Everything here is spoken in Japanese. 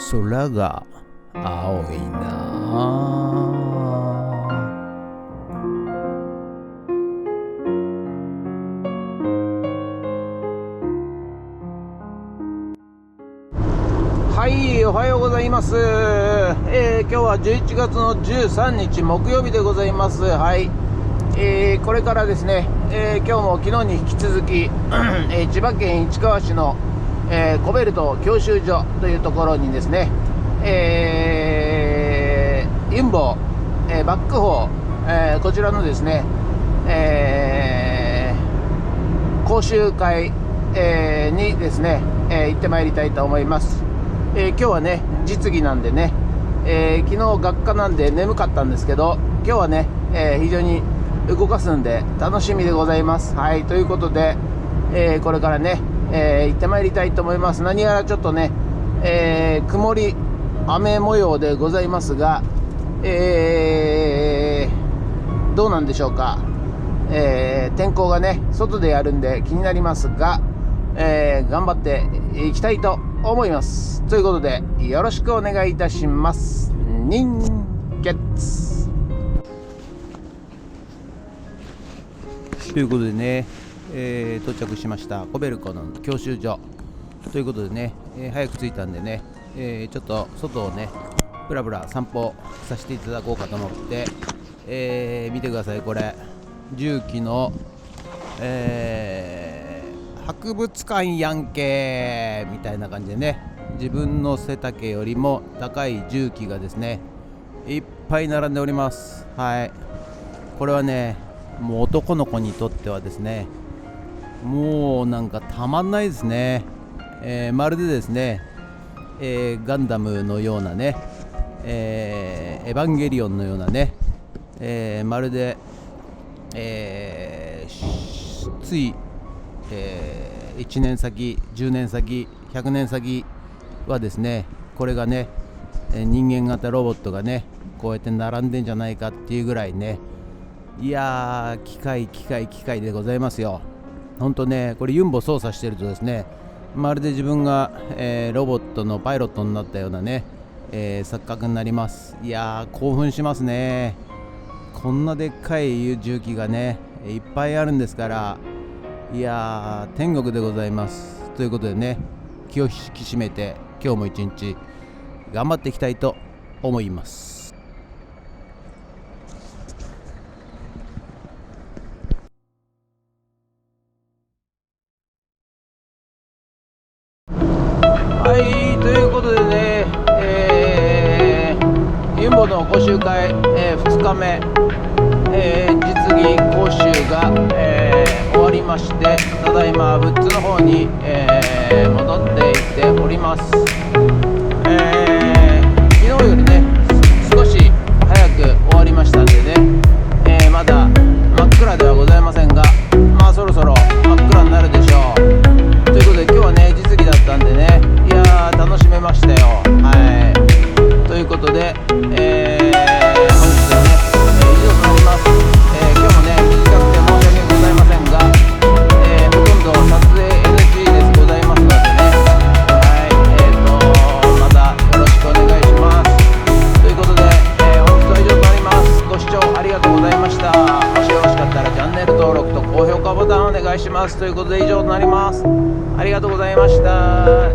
空が青いな。はい、おはようございます。今日は11月の13日木曜日でございます。はい、これからですね、今日も昨日に引き続き、千葉県市川市の、コベルト教習所というところにですね、ユンボ、バックホー、こちらのですね、講習会、にですね、行ってまいりたいと思います。今日はね実技なんでね、昨日学科なんで眠かったんですけど、今日はね、非常に動かすんで楽しみでございます。はい、ということで、これからね、行ってまいりたいと思います。何やらちょっとね、曇り雨模様でございますが、どうなんでしょうか。天候がね外でやるんで気になりますが、頑張っていきたいと思います。ということでよろしくお願いいたします。人月ということでね、到着しましたコベルコの教習所ということでね、早く着いたんでね、ちょっと外をねブラブラ散歩させていただこうかと思って、見てください。これ重機の、博物館やんけみたいな感じでね、自分の背丈よりも高い重機がですねいっぱい並んでおります。はい、これはねもう男の子にとってはですねもうなんかたまんないですね。まるでですね、ガンダムのようなね、エヴァンゲリオンのようなね、まるで、つい1年先、10年先、100年先はですね、これがね人間型ロボットがねこうやって並んでんじゃないかっていうぐらいね、いやー機械でございますよ。ほんとね、これユンボ操作してるとですね、まるで自分が、ロボットのパイロットになったようなね、錯覚になります。いやー興奮しますね。こんなでっかい重機がねいっぱいあるんですから、いやー天国でございます。ということでね、気を引き締めて今日も一日頑張っていきたいと思います。はい、ということでね、ユンボの講習会、2日目、実技講習が、終わりまして、ただいまブッツの方に、戻っていっております。昨日よりね少し早く終わりましたんでね、まだ真っ暗ではございませんが、まあそろそろ真っ暗になるでしょう。ということで今日はね実技だったんでね、いやー楽しめましたよ。はい、ということで、本日はね、以上となります。今日もね短くて申し訳ございませんが、ほとんど撮影 NG でございますのでね、はい、またよろしくお願いします。ということで、本日は以上となります。ご視聴ありがとうございました。もしよろしかったらチャンネル登録と高評価ボタンお願いします。ということで以上となります。ありがとうございました。